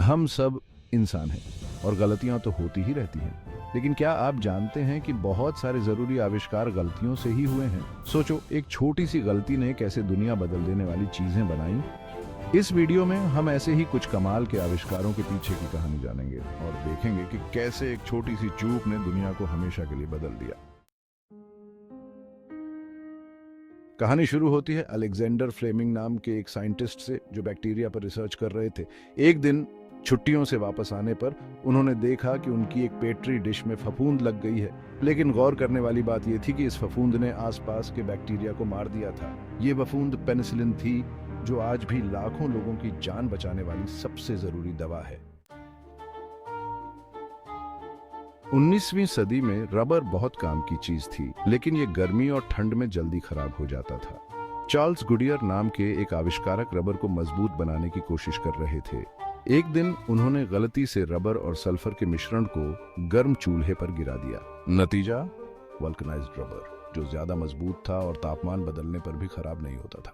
हम सब इंसान हैं और गलतियां तो होती ही रहती हैं। लेकिन क्या आप जानते हैं कि बहुत सारे जरूरी आविष्कार गलतियों से ही हुए हैं? सोचो, एक छोटी सी गलती ने कैसे दुनिया बदल देने वाली चीजें बनाई। इस वीडियो में हम ऐसे ही कुछ कमाल के आविष्कारों के पीछे की कहानी जानेंगे और देखेंगे कि कैसे एक छोटी सी चूक ने दुनिया को हमेशा के लिए बदल दिया। कहानी शुरू होती है अलेक्जेंडर फ्लेमिंग नाम के एक साइंटिस्ट से, जो बैक्टीरिया पर रिसर्च कर रहे थे। एक दिन छुट्टियों से वापस आने पर उन्होंने देखा कि उनकी एक पेट्री डिश में फफूंद लग गई है। लेकिन गौर करने वाली बात यह थी कि इस फफूंद ने आसपास के बैक्टीरिया को मार दिया था। ये फफूंद पेनिसिलिन थी, जो आज भी लाखों लोगों की जान बचाने वाली सबसे जरूरी दवा है। 19वीं सदी में रबर बहुत काम की चीज थी, लेकिन ये गर्मी और ठंड में जल्दी खराब हो जाता था। चार्ल्स गुडियर नाम के एक आविष्कारक रबर को मजबूत बनाने की कोशिश कर रहे थे। एक दिन उन्होंने गलती से रबर और सल्फर के मिश्रण को गर्म चूल्हे पर गिरा दिया। नतीजा वल्कनाइज्ड रबर, जो ज्यादा मजबूत था और तापमान बदलने पर भी खराब नहीं होता था।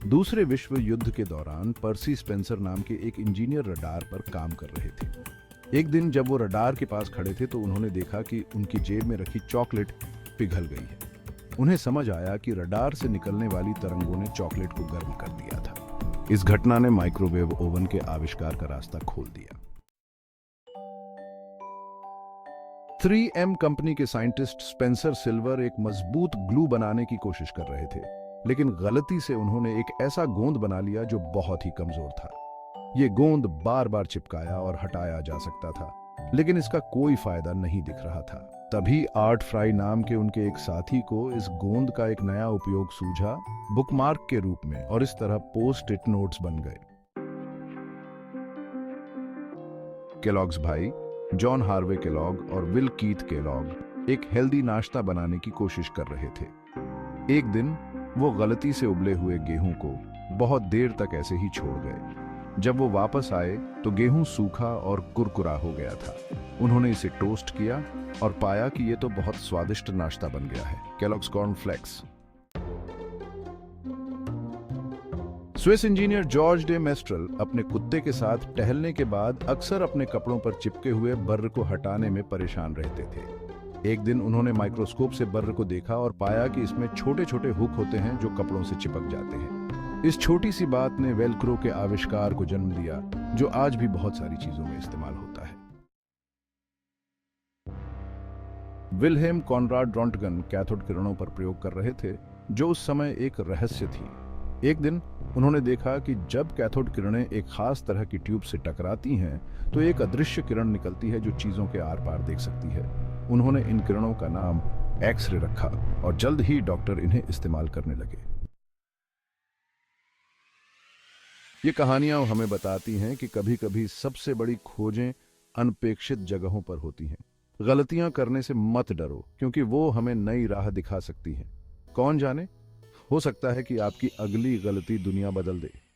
दूसरे विश्व युद्ध के दौरान पर्सी स्पेंसर नाम के एक इंजीनियर रडार पर काम कर रहे थे। एक दिन जब वो रडार के पास खड़े थे तो उन्होंने देखा कि उनकी जेब में रखी चॉकलेट पिघल गई है। उन्हें समझ आया कि रडार से निकलने वाली तरंगों ने चॉकलेट को गर्म कर दिया था। इस घटना ने माइक्रोवेव ओवन के आविष्कार का रास्ता खोल दिया। 3M कंपनी के साइंटिस्ट स्पेंसर सिल्वर एक मजबूत ग्लू बनाने की कोशिश कर रहे थे, लेकिन गलती से उन्होंने एक ऐसा गोंद बना लिया जो बहुत ही कमजोर था। यह गोंद बार बार चिपकाया और हटाया जा सकता था, लेकिन इसका कोई फायदा नहीं दिख रहा था। तभी आर्ट फ्राई नाम के उनके एक साथी को इस गोंद का एक नया उपयोग सूझा, बुकमार्क के रूप में, और इस तरह पोस्ट इट नोट्स बन गए। केलॉग्स भाई जॉन हार्वे केलॉग और विल कीथ केलॉग एक हेल्दी नाश्ता बनाने की कोशिश कर रहे थे। एक दिन वो गलती से उबले हुए गेहूं को बहुत देर तक ऐसे ही छोड़ गए। जब वो वापस आए तो गेहूं सूखा और कुरकुरा हो गया था। उन्होंने इसे टोस्ट किया और पाया कि ये तो बहुत स्वादिष्ट नाश्ता बन गया है, Kellogg's corn flakes. Swiss engineer George day menstrual अपने कुत्ते के साथ टहलने के बाद अक्सर अपने कपड़ों पर चिपके हुए बर्र को हटाने में परेशान रहते थे। एक दिन उन्होंने माइक्रोस्कोप से बर्र को देखा और पाया कि इसमें छोटे छोटे हुक होते हैं जो कपड़ों से चिपक जाते हैं। इस छोटी सी बात ने वेलक्रो के आविष्कार को जन्म दिया, जो आज भी बहुत सारी चीजों में इस्तेमाल होता है। विल्हेम कॉनराड रॉन्टगन कैथोड किरणों पर प्रयोग कर रहे थे, जो उस समय एक रहस्य थी। एक दिन उन्होंने देखा कि जब कैथोड किरणें एक खास तरह की ट्यूब से टकराती हैं तो एक अदृश्य किरण निकलती है जो चीजों के आर पार देख सकती है। उन्होंने इन किरणों का नाम एक्स-रे रखा और जल्द ही डॉक्टर इन्हें इस्तेमाल करने लगे। ये कहानियां हमें बताती हैं कि कभी-कभी सबसे बड़ी खोजें अनपेक्षित जगहों पर होती हैं। गलतियां करने से मत डरो, क्योंकि वो हमें नई राह दिखा सकती हैं। कौन जाने, हो सकता है कि आपकी अगली गलती दुनिया बदल दे।